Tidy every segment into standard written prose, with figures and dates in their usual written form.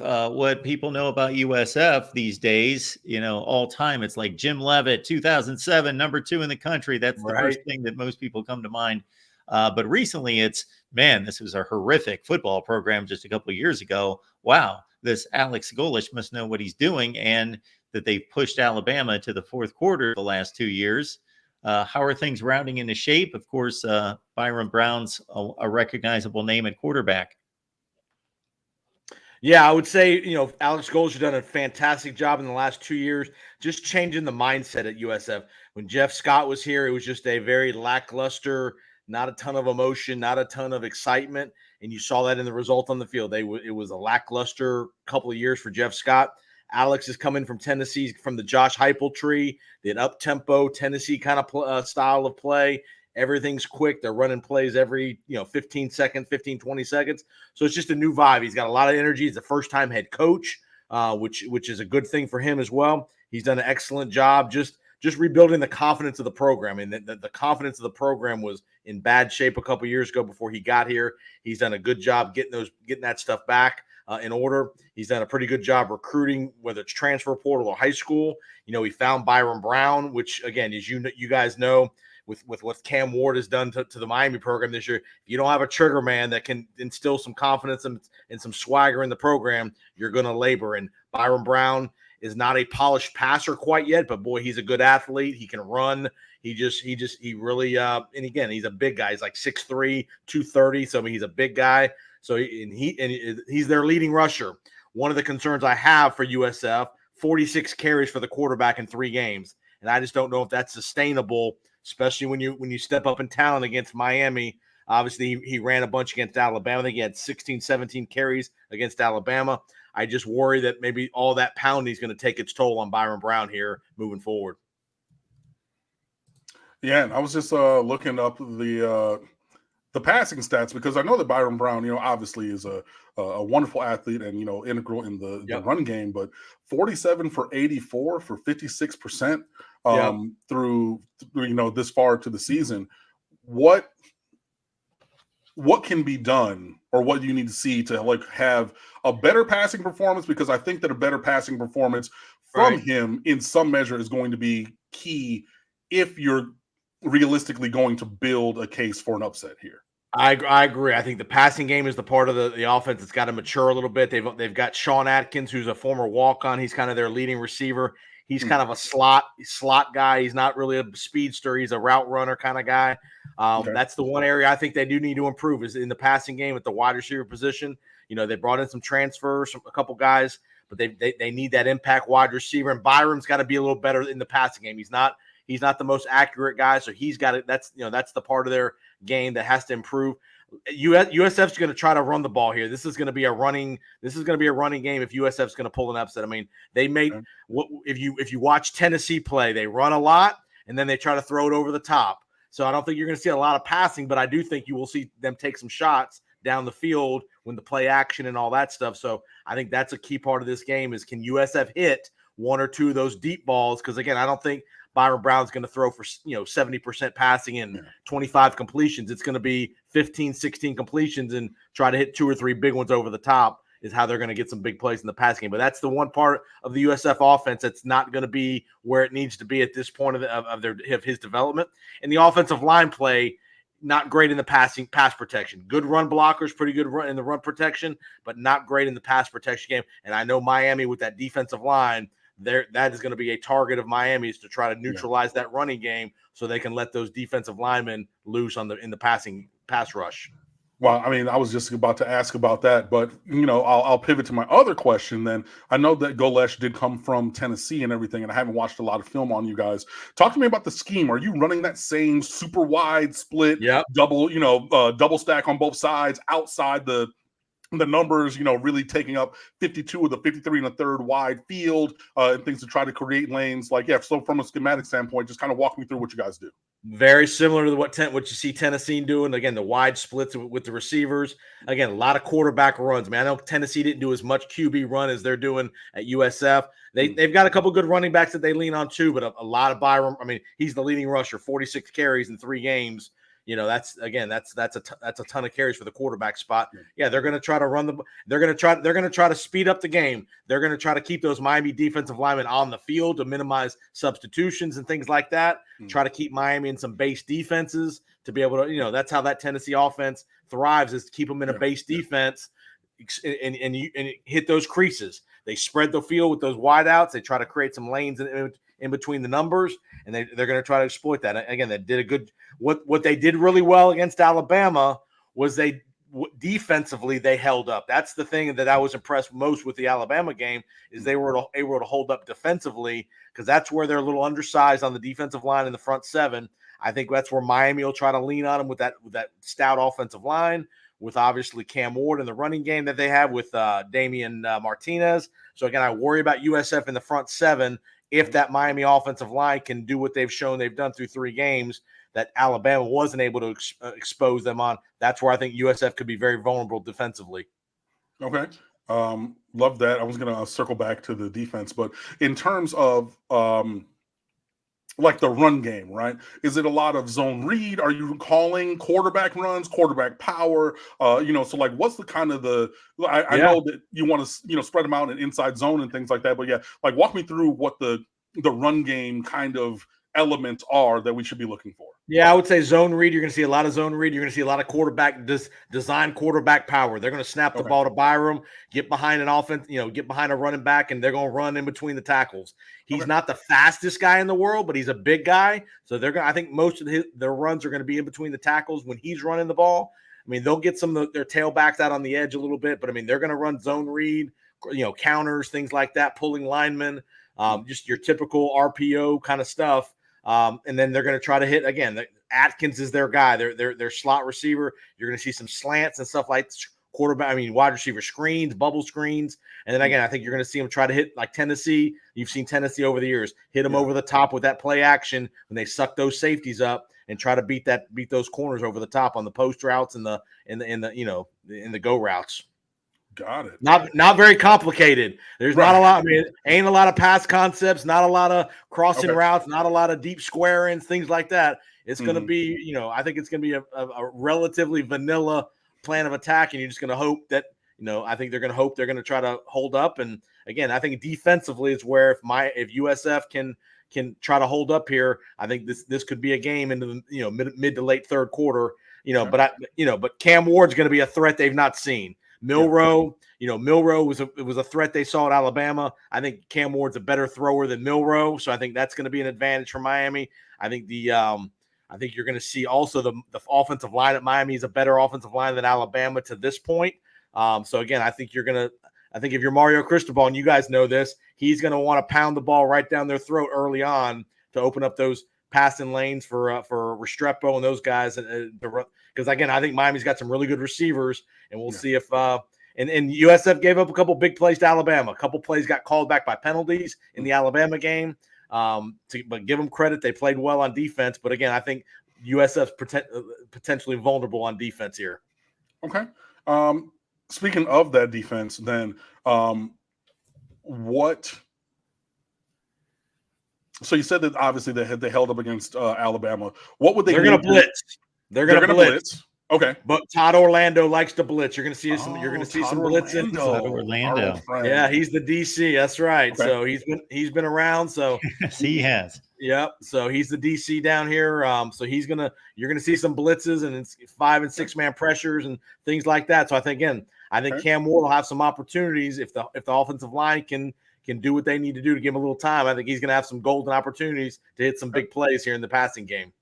what people know about USF these days, all time, it's like Jim Levitt, 2007, number 2 in the country. That's the first Right. thing that most people come to mind. But recently it's, man, this was a horrific football program just a couple of years ago. Wow, this Alex Golesh must know what he's doing, and that they've pushed Alabama to the fourth quarter the last 2 years. How are things rounding into shape? Of course, Byron Brown's a recognizable name at quarterback. Yeah, I would say, Alex Goles has done a fantastic job in the last 2 years, just changing the mindset at USF. When Jeff Scott was here, it was just a very lackluster, not a ton of emotion, not a ton of excitement, and you saw that in the result on the field. It was a lackluster couple of years for Jeff Scott. Alex is coming from Tennessee, from the Josh Heupel tree, the up-tempo Tennessee kind of style of play. Everything's quick. They're running plays every 15 seconds, 15, 20 seconds. So it's just a new vibe. He's got a lot of energy. He's a first-time head coach, which is a good thing for him as well. He's done an excellent job just rebuilding the confidence of the program. And the confidence of the program was in bad shape a couple years ago before he got here. He's done a good job getting that stuff back in order. He's done a pretty good job recruiting, whether it's transfer portal or high school. He found Byron Brown, which, again, as you guys know, with what Cam Ward has done to the Miami program this year, if you don't have a trigger man that can instill some confidence and some swagger in the program, you're going to labor. And Byron Brown is not a polished passer quite yet, but boy, he's a good athlete. He can run. He really, and again, he's a big guy. He's like 6'3", 230. So I mean, he's a big guy. So he's their leading rusher. One of the concerns I have for USF, 46 carries for the quarterback in 3 games. And I just don't know if that's sustainable, especially when you step up in talent against Miami. Obviously, he ran a bunch against Alabama. I think he had 16, 17 carries against Alabama. I just worry that maybe all that pounding is going to take its toll on Byron Brown here moving forward. Yeah, and I was just looking up the passing stats, because I know that Byron Brown, obviously is a wonderful athlete and, integral in the run game, but 47 for 84 for 56% through this far to the season. What can be done, or what do you need to see to have a better passing performance? Because I think that a better passing performance from him in some measure is going to be key if you're realistically going to build a case for an upset here. I agree. I think the passing game is the part of the offense that's got to mature a little bit. They've got Sean Atkins, who's a former walk-on. He's kind of their leading receiver. He's kind of a slot guy. He's not really a speedster. He's a route runner kind of guy. That's the one area I think they do need to improve, is in the passing game at the wide receiver position. They brought in some transfers, a couple guys, but they need that impact wide receiver. And Byron's got to be a little better in the passing game. He's not the most accurate guy, so he's got it. That's the part of their game that has to improve. USF's going to try to run the ball here. This is going to be a running game if USF's going to pull an upset. I mean, they made if you watch Tennessee play, they run a lot and then they try to throw it over the top. So I don't think you're going to see a lot of passing, but I do think you will see them take some shots down the field when the play action and all that stuff. So I think that's a key part of this game, is can USF hit one or two of those deep balls? Because again, I don't think Byron Brown's going to throw for 70% passing and 25 completions. It's going to be 15, 16 completions and try to hit 2 or 3 big ones over the top is how they're going to get some big plays in the passing game. But that's the one part of the USF offense that's not going to be where it needs to be at this point of his development. And the offensive line play, not great in the pass protection. Good run blockers, pretty good in the run protection, but not great in the pass protection game. And I know Miami, with that defensive line, that is going to be a target of Miami's, to try to neutralize that running game so they can let those defensive linemen loose in the pass rush. Well, I mean, I was just about to ask about that, but I'll pivot to my other question. Then I know that Golesh did come from Tennessee and everything, and I haven't watched a lot of film on you guys. Talk to me about the scheme. Are you running that same super wide split, double stack on both sides, outside the numbers, really taking up 52 of the 53 and a third wide field, and things to try to create lanes? So from a schematic standpoint, just kind of walk me through what you guys do. Very similar to what you see Tennessee doing. Again, the wide splits with the receivers. Again, a lot of quarterback runs. I know Tennessee didn't do as much QB run as they're doing at USF. They've got a couple good running backs that they lean on too, but a lot of Byron. I mean, he's the leading rusher, 46 carries in 3 games. that's a ton of carries for the quarterback spot. Yeah, they're going to try to they're going to try to speed up the game. They're going to try to keep those Miami defensive linemen on the field to minimize substitutions and things like that. Try to keep Miami in some base defenses to be able to, that's how that Tennessee offense thrives, is to keep them in a base defense and hit those creases. They spread the field with those wideouts. They try to create some lanes in between the numbers, and they're going to try to exploit that. Again, they did a good – what they did really well against Alabama was defensively they held up. That's the thing that I was impressed most with the Alabama game, is they were able to hold up defensively, because that's where they're a little undersized on the defensive line in the front seven. I think that's where Miami will try to lean on them with that stout offensive line, with obviously Cam Ward in the running game that they have with Damian Martinez. So, again, I worry about USF in the front seven if that Miami offensive line can do what they've shown they've done through 3 games that Alabama wasn't able to expose them on. That's where I think USF could be very vulnerable defensively. Okay. Love that. I was going to circle back to the defense, but in terms of like the run game, right? Is it a lot of zone read? Are you calling quarterback runs, quarterback power? So like, what's the kind of I know that you want to, spread them out in inside zone and things like that, but like walk me through what the run game kind of elements are that we should be looking for. Yeah, I would say zone read. You're going to see a lot of zone read. You're going to see a lot of quarterback design quarterback power. They're going to snap the ball to Byram, get behind an offense, get behind a running back, and they're going to run in between the tackles. He's not the fastest guy in the world, but he's a big guy. So I think most of their runs are going to be in between the tackles when he's running the ball. I mean, they'll get some of their tailbacks out on the edge a little bit, but I mean, they're going to run zone read, counters, things like that, pulling linemen, just your typical RPO kind of stuff. And then they're going to try to hit again. Atkins is their guy. Their slot receiver. You're going to see some slants and stuff like wide receiver screens, bubble screens. And then again, I think you're going to see them try to hit like Tennessee. You've seen Tennessee over the years hit them over the top with that play action when they suck those safeties up and try to beat those corners over the top on the post routes and in the go routes. Got it. Not very complicated. There's not a lot. I mean, ain't a lot of pass concepts, not a lot of crossing routes, not a lot of deep square ins, things like that. It's going to be, I think it's going to be a relatively vanilla plan of attack, and you're just going to hope that, I think they're going to try to hold up. And again, I think defensively is where if USF can try to hold up here, I think this could be a game into the mid to late third quarter. But Cam Ward's going to be a threat they've not seen. Milroe was a threat they saw at Alabama. I think Cam Ward's a better thrower than Milroe, so I think that's going to be an advantage for Miami. I think you're going to see also the offensive line at Miami is a better offensive line than Alabama to this point. So again, I think if you're Mario Cristobal, and you guys know this, he's going to want to pound the ball right down their throat early on to open up those passing lanes for Restrepo and those guys. Because again, I think Miami's got some really good receivers, and we'll see if and USF gave up a couple big plays to Alabama. A couple plays got called back by penalties in the Alabama game. But give them credit, they played well on defense. But again, I think USF's potentially vulnerable on defense here. Okay. Speaking of that defense, then what? So you said that obviously they held up against Alabama. What would they? They're going to blitz. They're going to blitz. Okay. But Todd Orlando likes to blitz. You're going to see some. You're going to see some blitzing. Orlando. Yeah, he's the DC. That's right. Okay. So he's been around. So yes, he has. Yep. So he's the DC down here. So you're gonna see some blitzes and it's 5 and 6 man pressures and things like that. So I think Cam Ward will have some opportunities if the offensive line can do what they need to do to give him a little time. I think he's gonna have some golden opportunities to hit some big plays here in the passing game.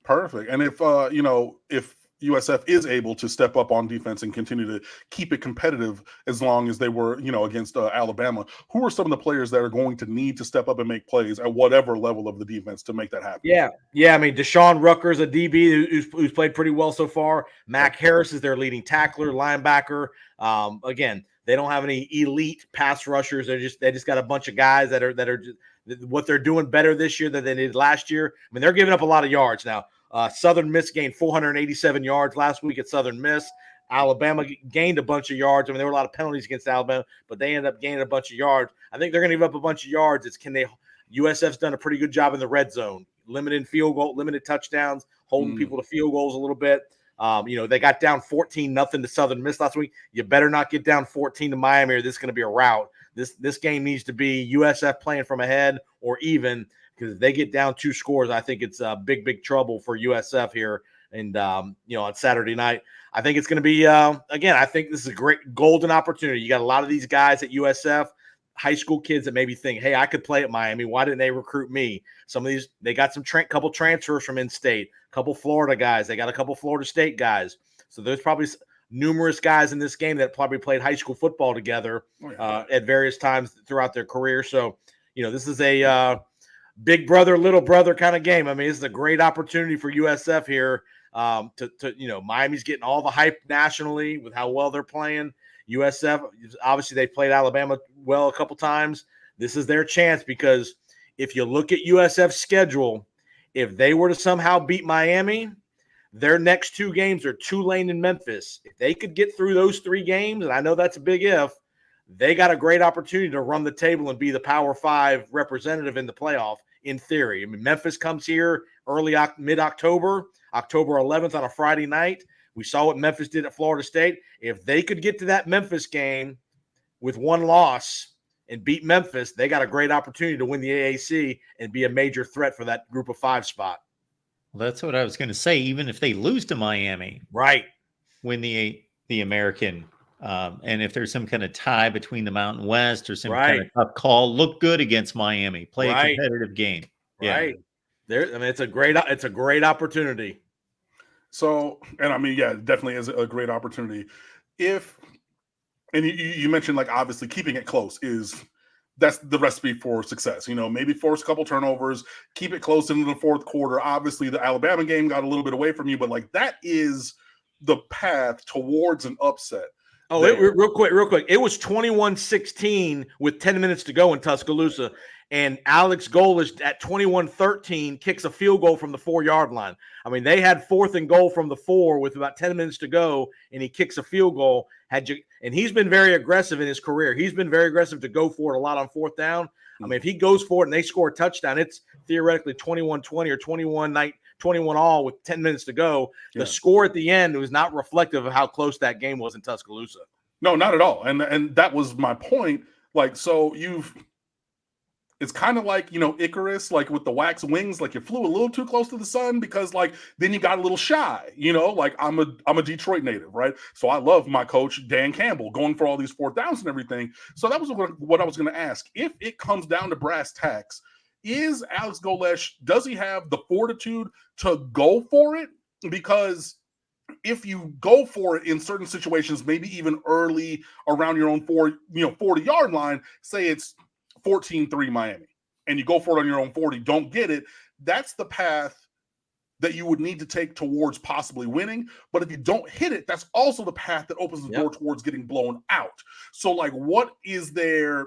Perfect. And if if USF is able to step up on defense and continue to keep it competitive as long as they were, against Alabama, who are some of the players that are going to need to step up and make plays at whatever level of the defense to make that happen? Yeah. I mean, Deshaun Rucker's a DB who's played pretty well so far. Mac Harris is their leading tackler, linebacker. Again, they don't have any elite pass rushers. They just got a bunch of guys that are just, what they're doing better this year than they did last year. I mean, they're giving up a lot of yards now. Southern Miss gained 487 yards last week at Southern Miss. Alabama gained a bunch of yards. I mean, there were a lot of penalties against Alabama, but they ended up gaining a bunch of yards. I think they're going to give up a bunch of yards. USF's done a pretty good job in the red zone, limited field goal, limited touchdowns, holding people to field goals a little bit. They got down 14-0 to Southern Miss last week. You better not get down 14 to Miami, or this is going to be a rout. This game needs to be USF playing from ahead or even, because if they get down 2 scores, I think it's big trouble for USF here. And on Saturday night, I think it's going to be again. I think this is a great golden opportunity. You got a lot of these guys at USF, high school kids that maybe think, hey, I could play at Miami. Why didn't they recruit me? Some of these, they got some couple transfers from in-state, a couple Florida guys. They got a couple Florida State guys. So there's probably numerous guys in this game that probably played high school football together at various times throughout their career. So, this is a big brother, little brother kind of game. I mean, this is a great opportunity for USF here. Miami's getting all the hype nationally with how well they're playing. USF, obviously, they played Alabama well a couple times. This is their chance, because if you look at USF's schedule, if they were to somehow beat Miami, their next 2 games are Tulane and Memphis. If they could get through those 3 games, and I know that's a big if, they got a great opportunity to run the table and be the Power 5 representative in the playoff, in theory. I mean, Memphis comes here mid-October, October 11th on a Friday night. We saw what Memphis did at Florida State. If they could get to that Memphis game with 1 loss and beat Memphis, they got a great opportunity to win the AAC and be a major threat for that group of 5 spot. Well, that's what I was going to say. Even if they lose to Miami, right, win the American, and if there's some kind of tie between the Mountain West or some kind of tough call, look good against Miami. Play a competitive game. Right. It's a great opportunity. So, and I mean, yeah, it definitely is a great opportunity. And you mentioned, like, obviously keeping it close that's the recipe for success. Maybe force a couple turnovers, keep it close into the 4th quarter. Obviously, the Alabama game got a little bit away from you, but like that is the path towards an upset. Oh, real quick. It was 21-16 with 10 minutes to go in Tuscaloosa. And Alex Golesh at 21-13 kicks a field goal from the 4-yard line. I mean, they had 4th and goal from the 4 with about 10 minutes to go, and he kicks a field goal. And he's been very aggressive in his career. He's been very aggressive to go for it a lot on 4th down. I mean, if he goes for it and they score a touchdown, it's theoretically 21-20 or 21 all with 10 minutes to go. Yeah. The score at the end was not reflective of how close that game was in Tuscaloosa. No, not at all. And that was my point. Like, so it's kind of like, Icarus, like with the wax wings, like you flew a little too close to the sun, because like then you got a little shy, like I'm a Detroit native, right? So I love my coach, Dan Campbell, going for all these 4th downs and everything. So that was what I was going to ask. If it comes down to brass tacks, is Alex Golesh, does he have the fortitude to go for it? Because if you go for it in certain situations, maybe even early around your own 40-yard line, say it's 14-3 Miami, and you go for it on your own 40, don't get it, that's the path that you would need to take towards possibly winning. But if you don't hit it, that's also the path that opens the door towards getting blown out. So like, what is there,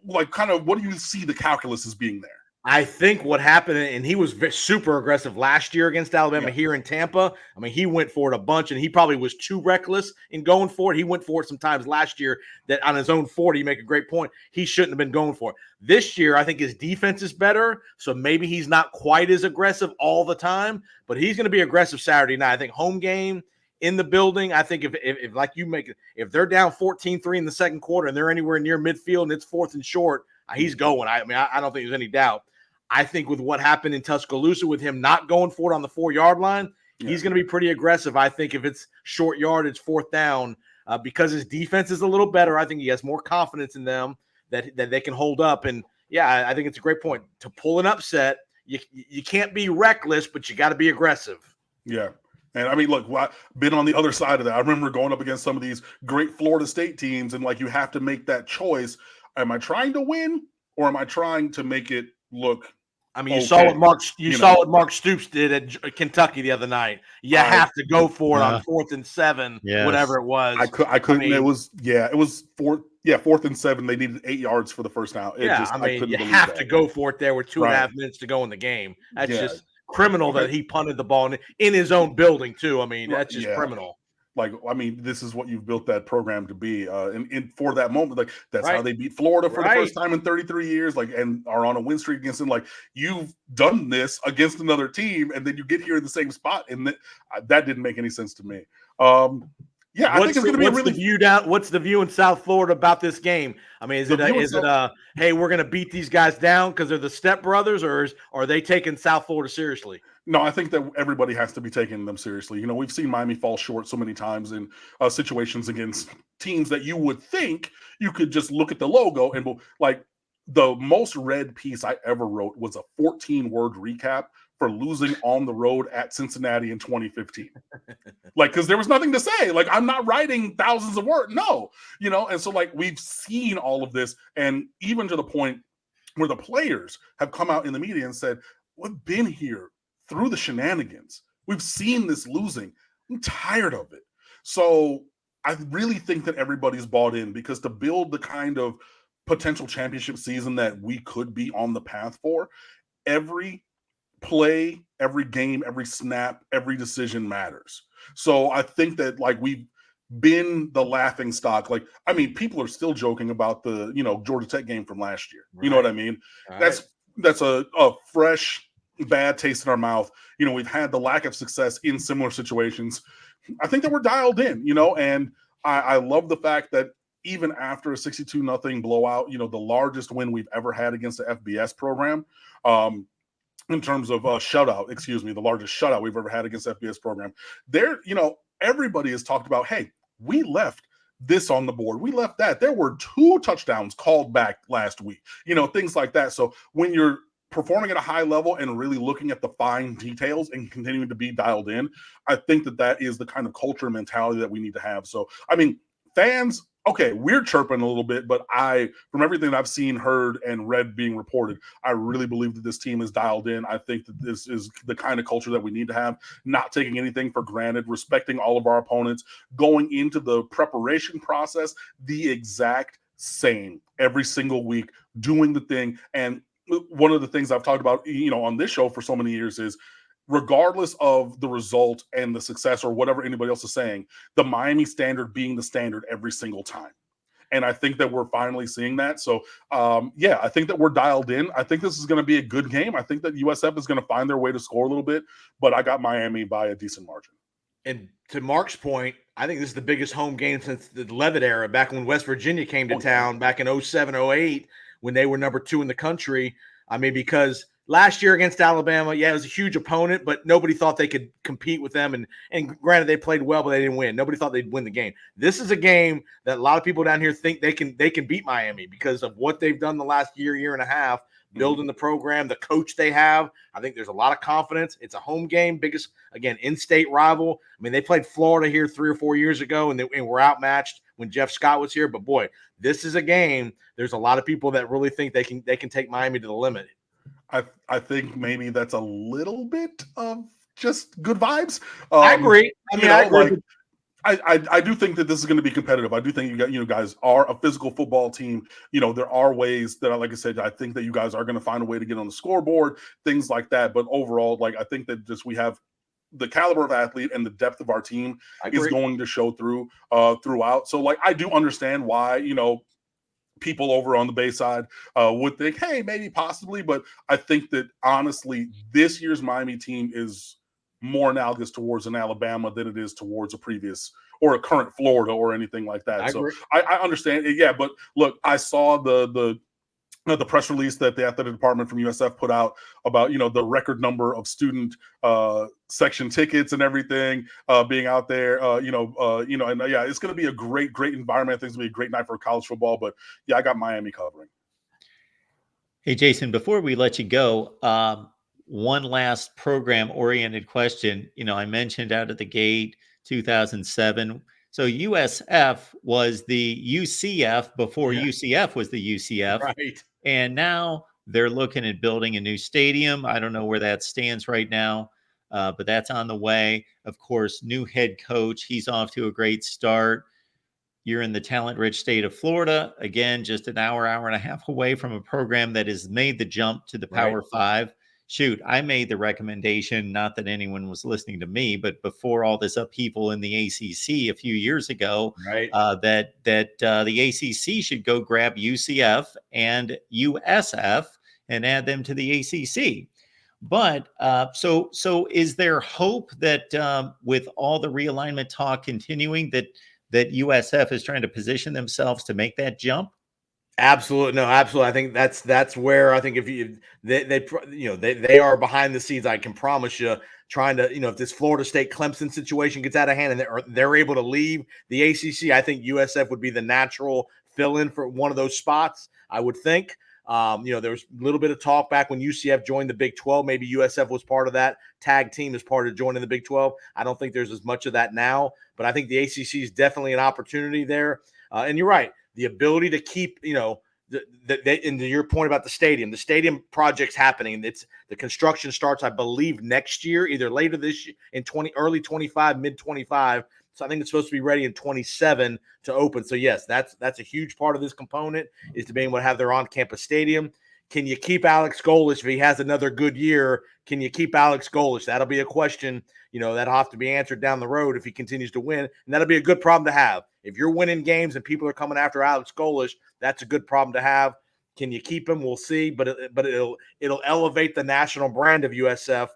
like, kind of, what do you see the calculus as being there? I think what happened, and he was super aggressive last year against Alabama here in Tampa. I mean, he went for it a bunch, and he probably was too reckless in going for it. He went for it sometimes last year that on his own 40, you make a great point, he shouldn't have been going for it. This year, I think his defense is better, so maybe he's not quite as aggressive all the time, but he's going to be aggressive Saturday night. I think home game in the building, I think if like you make it, if they're down 14-3 in the 2nd quarter and they're anywhere near midfield and it's 4th and short, he's going. I don't think there's any doubt. I think with what happened in Tuscaloosa with him not going for it on the 4-yard line, he's going to be pretty aggressive. I think if it's short yardage, 4th down, because his defense is a little better, I think he has more confidence in them that they can hold up. And, I think it's a great point. To pull an upset, you can't be reckless, but you got to be aggressive. Yeah. And I mean, look, I've been on the other side of that. I remember going up against some of these great Florida State teams, and like you have to make that choice. Am I trying to win, or am I trying to make it look? I mean, you saw what Mark Stoops did at Kentucky the other night. You have to go for it on 4th and 7, whatever it was. I couldn't. I mean, it was 4th and 7. They needed 8 yards for the first down. You have to go for it there with 2.5 minutes to go in the game. That's just criminal that he punted the ball in his own building too. I mean, that's just criminal. Like, I mean, this is what you've built that program to be. And for that moment, like that's how Right. they beat Florida for the Right. first time in 33 years, like, and are on a win streak against them. Like, you've done this against another team, and then you get here in the same spot, and that didn't make any sense to me. Yeah, I think it's going to be a really What's the view in South Florida about this game? I mean, is it hey, we're going to beat these guys down because they're the Step Brothers, or are they taking South Florida seriously? No, I think that everybody has to be taking them seriously. You know, we've seen Miami fall short so many times in situations against teams that you would think you could just look at the logo and like the most read piece I ever wrote was a 14-word recap for losing on the road at Cincinnati in 2015. Like, because there was nothing to say. Like, I'm not writing thousands of words. No, you know, and so like we've seen all of this, and even to the point where the players have come out in the media and said, we've been here through the shenanigans. We've seen this losing. I'm tired of it. So I really think that everybody's bought in, because to build the kind of potential championship season that we could be on the path for, every play, every game, every snap, every decision matters. So I think that like we've been the laughing stock. Like, I mean, people are still joking about the, Georgia Tech game from last year. Right. You know what I mean? Right. That's a fresh bad taste in our mouth. You know, we've had the lack of success in similar situations. I think that we're dialed in, and I love the fact that even after a 62-0 blowout, the largest win we've ever had against the FBS program, in terms of the largest shutout we've ever had against the FBS program. There, everybody has talked about, hey, we left this on the board. We left that. There were 2 touchdowns called back last week, things like that. So when you're performing at a high level and really looking at the fine details and continuing to be dialed in, I think that is the kind of culture and mentality that we need to have. So, I mean, fans, okay, we're chirping a little bit, but from everything that I've seen, heard, and read being reported, I really believe that this team is dialed in. I think that this is the kind of culture that we need to have, not taking anything for granted, respecting all of our opponents, going into the preparation process the exact same every single week, doing the thing. And one of the things I've talked about, on this show for so many years is, regardless of the result and the success or whatever anybody else is saying, the Miami standard being the standard every single time. And I think that we're finally seeing that. So, I think that we're dialed in. I think this is going to be a good game. I think that USF is going to find their way to score a little bit, but I got Miami by a decent margin. And to Mark's point, I think this is the biggest home game since the Leavitt era, back when West Virginia came to town back in 07, 08, when they were number 2 in the country. I mean, because last year against Alabama, it was a huge opponent, but nobody thought they could compete with them. And granted, they played well, but they didn't win. Nobody thought they'd win the game. This is a game that a lot of people down here think they can beat Miami because of what they've done the last year and a half, building the program, the coach they have. I think there's a lot of confidence. It's a home game, biggest, again, in-state rival. I mean, they played Florida here 3 or 4 years ago, and were outmatched when Jeff Scott was here. But, boy, this is a game. There's a lot of people that really think they can take Miami to the limit. I think maybe that's a little bit of just good vibes. I agree. I agree. I do think that this is going to be competitive. I do think you guys are a physical football team. There are ways that, like I said, I think that you guys are going to find a way to get on the scoreboard, things like that. But overall, like, I think that just we have the caliber of athlete and the depth of our team is going to show through throughout. So, like, I do understand why, people over on the Bay side would think, hey, maybe possibly. But I think that, honestly, this year's Miami team is more analogous towards an Alabama than it is towards a previous or a current Florida or anything like that. I understand. Yeah, but look, I saw the press release that the athletic department from USF put out about, the record number of student section tickets and everything being out there, and it's going to be a great environment. I think it's going to be a great night for college football, but I got Miami covering. Hey, Jason, before we let you go, one last program oriented question. I mentioned out of the gate 2007. So USF was the UCF before UCF was the UCF. Right. And now they're looking at building a new stadium. I don't know where that stands right now, but that's on the way. Of course, new head coach. He's off to a great start. You're in the talent-rich state of Florida. Again, just an hour and a half away from a program that has made the jump to the Power 5. shoot, I made the recommendation, not that anyone was listening to me, but before all this upheaval in the ACC a few years ago, Right. that the ACC should go grab UCF and USF and add them to the ACC. But so is there hope that with all the realignment talk continuing, that USF is trying to position themselves to make that jump? Absolutely. No, absolutely. I think that's where I think if you they are behind the scenes, I can promise you, trying to, if this Florida State Clemson situation gets out of hand and they're able to leave the ACC, I think USF would be the natural fill-in for one of those spots, I would think. There was a little bit of talk back when UCF joined the Big 12. Maybe USF was part of that tag team as part of joining the Big 12. I don't think there's as much of that now, but I think the ACC is definitely an opportunity there. And you're right. The ability to keep, and to your point about the stadium project's happening. It's the construction starts, I believe, next year, either later this year in early 25, mid 25. So I think it's supposed to be ready in 27 to open. So yes, that's a huge part of this component, is to be able to have their on-campus stadium. Can you keep Alex Golesh if he has another good year? Can you keep Alex Golesh? That'll be a question, that'll have to be answered down the road if he continues to win. And that'll be a good problem to have. If you're winning games and people are coming after Alex Golesh, that's a good problem to have. Can you keep him? We'll see. But it'll elevate the national brand of USF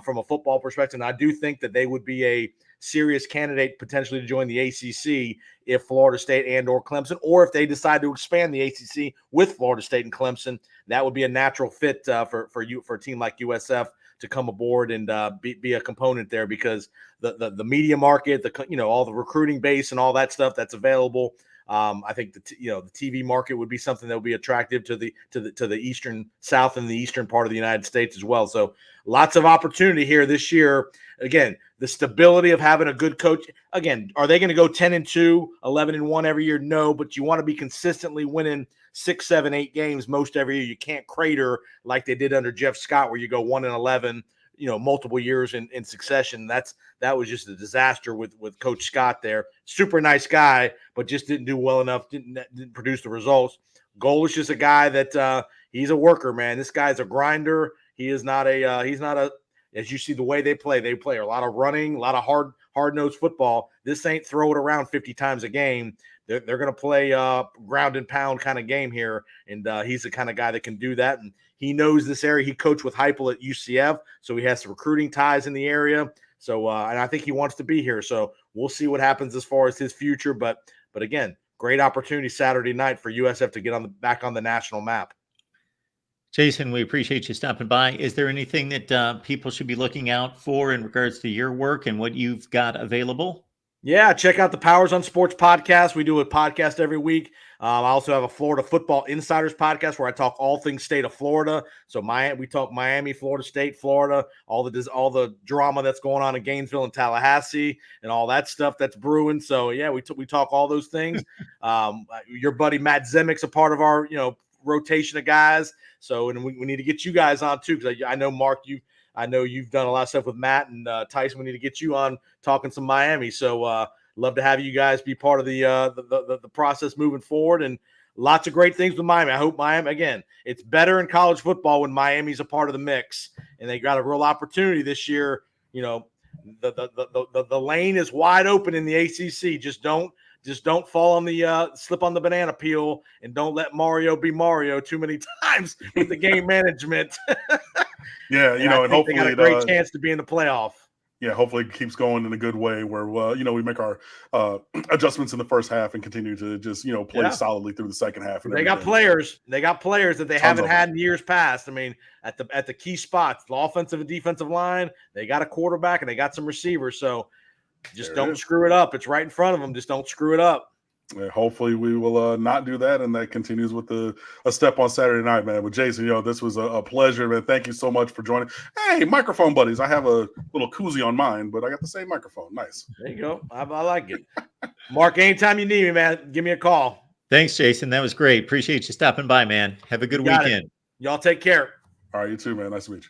from a football perspective. And I do think that they would be a serious candidate potentially to join the ACC if Florida State and or Clemson, or if they decide to expand the ACC with Florida State and Clemson. That would be a natural fit for a team like USF to come aboard and be a component there, because the media market, all the recruiting base and all that stuff that's available. I think the TV market would be something that would be attractive to the eastern South and the eastern part of the United States as well. So lots of opportunity here this year. Again, the stability of having a good coach. Again, are they going to go 10-2, 11-1 every year? No, but you want to be consistently winning 6, 7, 8 games most every year. You can't crater like they did under Jeff Scott, where you go 1-11, multiple years in succession. That was just a disaster with Coach Scott there. Super nice guy, but just didn't do well enough, didn't produce the results. Golesh is a guy that he's a worker, man. This guy's a grinder. He's not a as you see the way they play a lot of running, a lot of hard-nosed football. This ain't throw it around 50 times a game. They're going to play ground and pound kind of game here, and he's the kind of guy that can do that. And he knows this area. He coached with Heupel at UCF, so he has some recruiting ties in the area. So, and I think he wants to be here. So we'll see what happens as far as his future. But again, great opportunity Saturday night for USF to get back on the national map. Jason, we appreciate you stopping by. Is there anything that people should be looking out for in regards to your work and what you've got available? Yeah, check out the Powers on Sports podcast. We do a podcast every week. I also have a Florida Football Insiders podcast where I talk all things state of Florida. So we talk Miami, Florida State, Florida, all the drama that's going on in Gainesville and Tallahassee and all that stuff that's brewing. So yeah, we talk all those things. Your buddy Matt Zemick's a part of our rotation of guys. So, and we need to get you guys on too, because I know, Mark, I know you've done a lot of stuff with Matt and Tyson. We need to get you on talking some Miami. So love to have you guys be part of the process moving forward, and lots of great things with Miami. I hope Miami, again, it's better in college football when Miami's a part of the mix, and they got a real opportunity this year. The lane is wide open in the ACC. Just don't fall on the slip on the banana peel, and don't let Mario be Mario too many times with the game management. Yeah, and hopefully they got a great chance to be in the playoff. Yeah, hopefully it keeps going in a good way where we make our adjustments in the first half and continue to just play solidly through the second half. And they got players that they haven't had in years past. I mean, at the key spots, the offensive and defensive line, they got a quarterback and they got some receivers. So just don't screw it up. It's right in front of them. Just don't screw it up. Yeah, hopefully we will not do that, and that continues with a step on Saturday night, man. With Jason, this was a pleasure, man. Thank you so much for joining. Hey, microphone buddies, I have a little koozie on mine, but I got the same microphone. Nice. There you go. I like it. Mark, anytime you need me, man, give me a call. Thanks, Jason. That was great. Appreciate you stopping by, man. Have a good weekend. Y'all take care. All right, you too, man. Nice to meet you.